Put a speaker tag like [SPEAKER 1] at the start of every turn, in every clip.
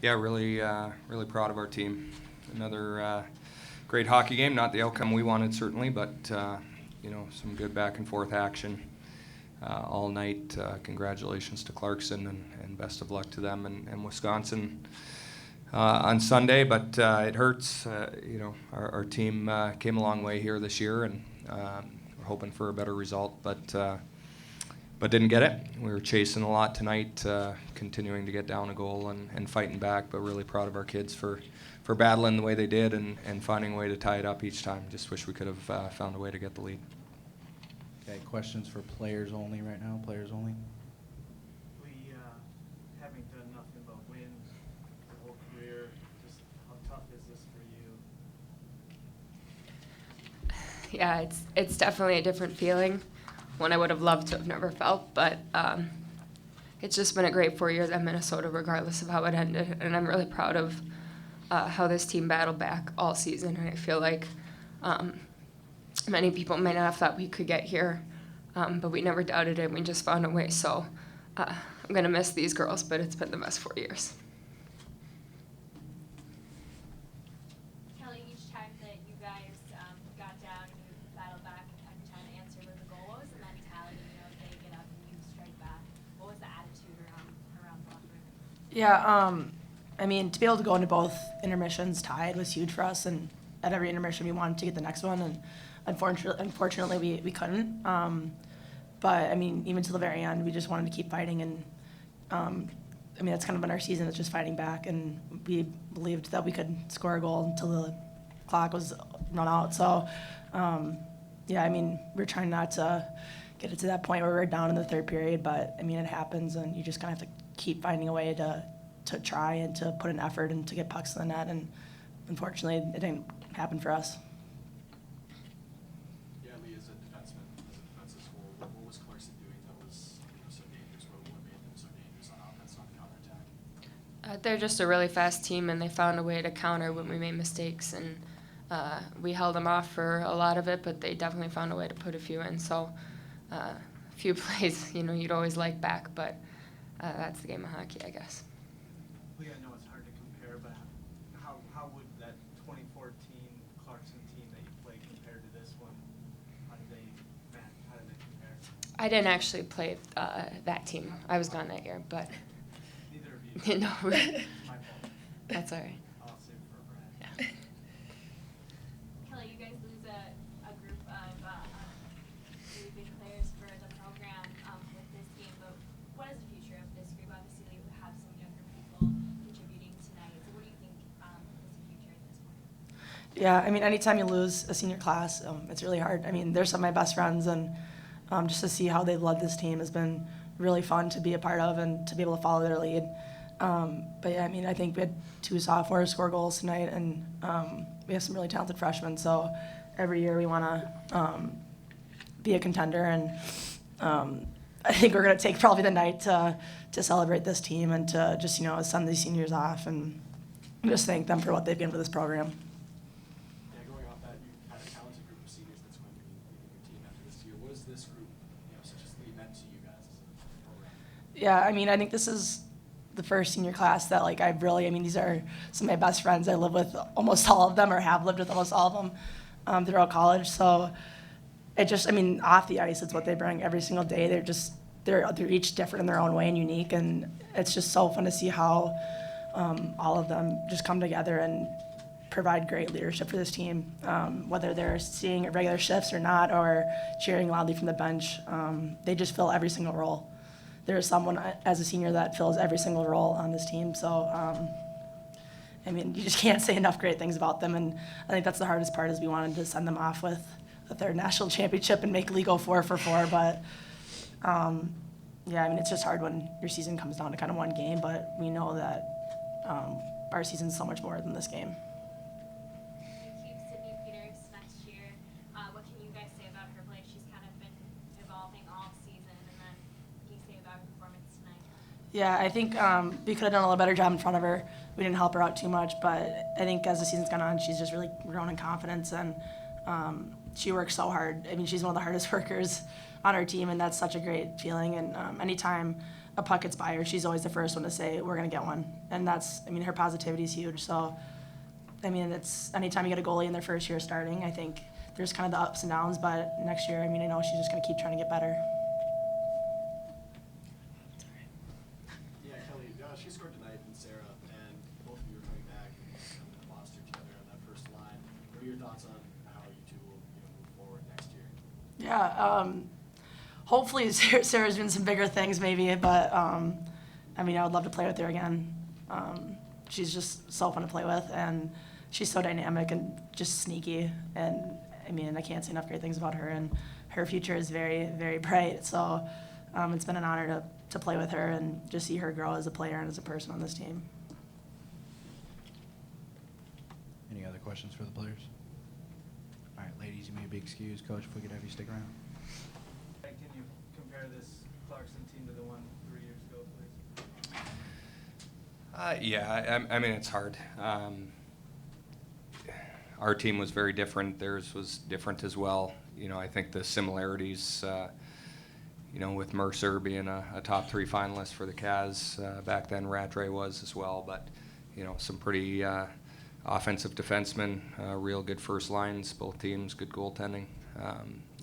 [SPEAKER 1] Yeah, really proud of our team. Another great hockey game. Not the outcome we wanted, certainly, but some good back and forth action all night. Congratulations to Clarkson and best of luck to them and Wisconsin on Sunday. But it hurts. Our team came a long way here this year, and we're hoping for a better result, but didn't get it. We were chasing a lot tonight, continuing to get down a goal and fighting back, but really proud of our kids for battling the way they did and finding a way to tie it up each time. Just wish we could have found a way to get the lead.
[SPEAKER 2] Okay, questions for players only right now? Players only?
[SPEAKER 3] We haven't done nothing but win the whole career. Just how tough is this for you?
[SPEAKER 4] Yeah, it's definitely a different feeling, one I would have loved to have never felt, but it's just been a great 4 years at Minnesota regardless of how it ended, and I'm really proud of how this team battled back all season, and I feel like many people might not have thought we could get here, but we never doubted it. We just found a way, so I'm going to miss these girls, but it's been the best 4 years.
[SPEAKER 5] Kelly, each time that you guys got down and you battled back and had time to answer where the goal was, the mentality, they get up and you strike back. What was the attitude around the locker room?
[SPEAKER 6] Yeah, to be able to go into both intermissions tied was huge for us, and at every intermission we wanted to get the next one, and unfortunately we couldn't. But even to the very end, we just wanted to keep fighting, and that's kind of been our season. It's just fighting back, and we believed that we could score a goal until the clock was run out. So, we're trying not to get it to that point where we're down in the third period, but it happens, and you just kind of have to keep finding a way to try and to put an effort and to get pucks in the net, and unfortunately it didn't happen for us.
[SPEAKER 7] Yeah, Lee, as a defensive scorer, what was Clarkson doing that was so dangerous? What made them so dangerous on offense on counterattack?
[SPEAKER 4] They're just a really fast team, and they found a way to counter when we made mistakes, and we held them off for a lot of it, but they definitely found a way to put a few in. So a few plays, you'd always like back, but that's the game of hockey, I guess.
[SPEAKER 3] Lee, I know it's hard to compare, but how would that 2014 Clarkson team that you played compare to this one? How did they compare?
[SPEAKER 4] I didn't actually play that team. I was gone that year, but
[SPEAKER 3] Neither of you.
[SPEAKER 4] no,
[SPEAKER 3] My fault.
[SPEAKER 4] that's all right.
[SPEAKER 3] I'll save it for Brad.
[SPEAKER 4] Yeah.
[SPEAKER 5] Kelly, you guys lose a group of really big players for the program with this game, but what is the future of this group? Obviously, we have some younger people contributing tonight, so what do you think is the future at this point?
[SPEAKER 6] Yeah, anytime you lose a senior class, it's really hard. They're some of my best friends, and just to see how they've led this team has been really fun to be a part of and to be able to follow their lead. But yeah, I think we had 2 sophomores score goals tonight, and we have some really talented freshmen. So every year we want to be a contender, and I think we're going to take probably the night to celebrate this team and to just send these seniors off and just thank them for what they've given to this program.
[SPEAKER 7] Yeah, going off that, you had a talented group of seniors that's going to be leading your team after this year. What has this group, such as Lee, meant to you guys as a program?
[SPEAKER 6] Yeah, I think this is the first senior class that I've really, these are some of my best friends. I live with almost all of them, or have lived with almost all of them throughout college. So it just, off the ice, it's what they bring every single day. They're each different in their own way and unique, and it's just so fun to see how all of them just come together and provide great leadership for this team, whether they're seeing regular shifts or not, or cheering loudly from the bench. They just fill every single role. There's someone as a senior that fills every single role on this team. So, you just can't say enough great things about them. And I think that's the hardest part, is we wanted to send them off with a third national championship and make Lee go 4 for 4. But, it's just hard when your season comes down to kind of one game. But we know that our season's so much more than this game.
[SPEAKER 5] Keep Sydney Peters next year. What can you guys say about her play? She's kind of been evolving all season, and then what can you say about her performance tonight?
[SPEAKER 6] Yeah, I think we could have done a little better job in front of her. We didn't help her out too much, but I think as the season's gone on, she's just really grown in confidence, and she works so hard. She's one of the hardest workers on our team, and that's such a great feeling. And anytime a puck gets by her, she's always the first one to say, we're going to get one. And that's, I mean, her positivity is huge. So, I mean, it's anytime you get a goalie in their first year starting, I think there's kind of the ups and downs. But next year, I mean, I know she's just going to keep trying to get better.
[SPEAKER 7] Yeah, Kelly, she scored tonight, and Sarah, and both of you are coming back and kind of foster together on that first line. What are your thoughts on how you two will move forward next year?
[SPEAKER 6] Yeah, hopefully Sarah's doing some bigger things maybe, but I mean, I would love to play with her again. She's just so fun to play with, and she's so dynamic and just sneaky. And I mean, I can't say enough great things about her, and her future is very, very bright. So it's been an honor to play with her and just see her grow as a player and as a person on this team.
[SPEAKER 2] Any other questions for the players? All right, ladies, you may be excused. Coach, if we could have you stick around.
[SPEAKER 3] Can you compare this Clarkson team to the one 3 years ago, please?
[SPEAKER 1] Yeah, I mean, it's hard. Our team was very different. Theirs was different as well. You know, I think the similarities, you know, with Mercer being a top 3 finalist for the Cavs, back then Rattray was as well, but, you know, some pretty offensive defensemen, real good first lines, both teams, good goaltending.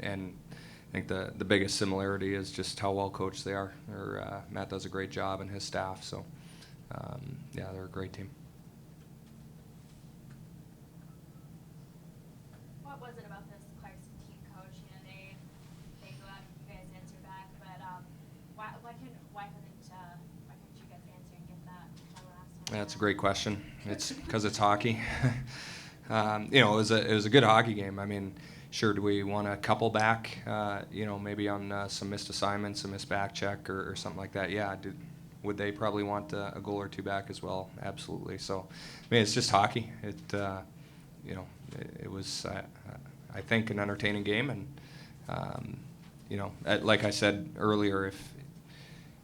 [SPEAKER 1] And I think the biggest similarity is just how well coached they are. Matt does a great job and his staff, so yeah, they're a great team.
[SPEAKER 5] What was it about this Clarkson team, coach? You know, they go out and you guys answer back, but why couldn't you guys answer and get that last one?
[SPEAKER 1] That's a great question. It's because it's hockey. You know, it was a good hockey game. I mean, sure, do we want a couple back? You know, maybe on some missed assignments, a missed back check, or something like that. Yeah. Would they probably want a goal or 2 back as well? Absolutely. So, I mean, it's just hockey. You know, it was, I think, an entertaining game, and you know, like I said earlier, if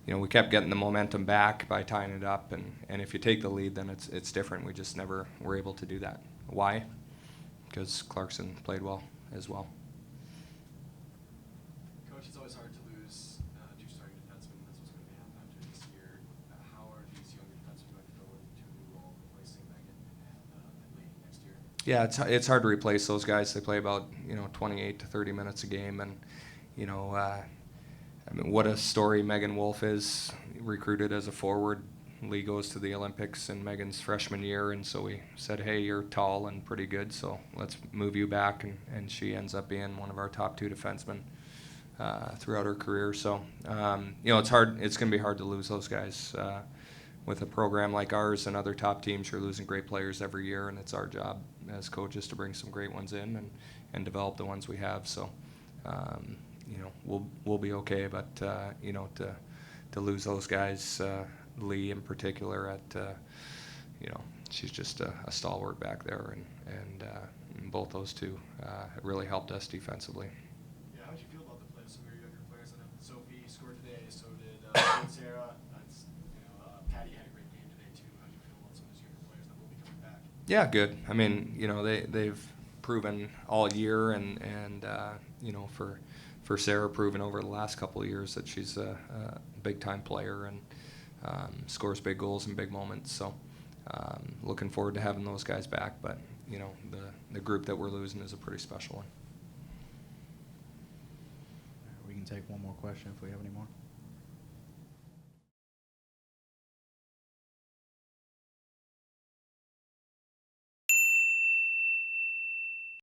[SPEAKER 1] you know, we kept getting the momentum back by tying it up, and if you take the lead, then it's different. We just never were able to do that. Why? Because Clarkson played well as well.
[SPEAKER 7] Coach, it's always hard to lose 2 starting defensemen. That's what's going to happen after this year. How are these younger defensemen going to fill into a new role, replacing Megan and Lee next year?
[SPEAKER 1] Yeah, it's hard to replace those guys. They play about 28 to 30 minutes a game, and you know, I mean, what a story Megan Wolf is. Recruited as a forward, Lee goes to the Olympics in Megan's freshman year, and so we said, hey, you're tall and pretty good, so let's move you back, and she ends up being one of our top 2 defensemen throughout her career. So you know, it's hard. It's going to be hard to lose those guys. With a program like ours and other top teams, you're losing great players every year, and it's our job as coaches to bring some great ones in and develop the ones we have. So you know, we'll be okay, but you know, to lose those guys, Lee in particular, you know, she's just a stalwart back there, and both those 2 really helped us defensively.
[SPEAKER 7] Yeah, how did you feel about the play of some of your younger players? I know Sophie scored today, so did Sarah. Patty had a great game today too. How did you feel about some of those younger players that will be coming back?
[SPEAKER 1] Yeah, good. I mean, you know, they've proven all year, and you know, for Sarah, proven over the last couple of years that she's a big-time player and scores big goals in big moments. So looking forward to having those guys back. But, you know, the group that we're losing is a pretty special one.
[SPEAKER 2] We can take one more question if we have any more.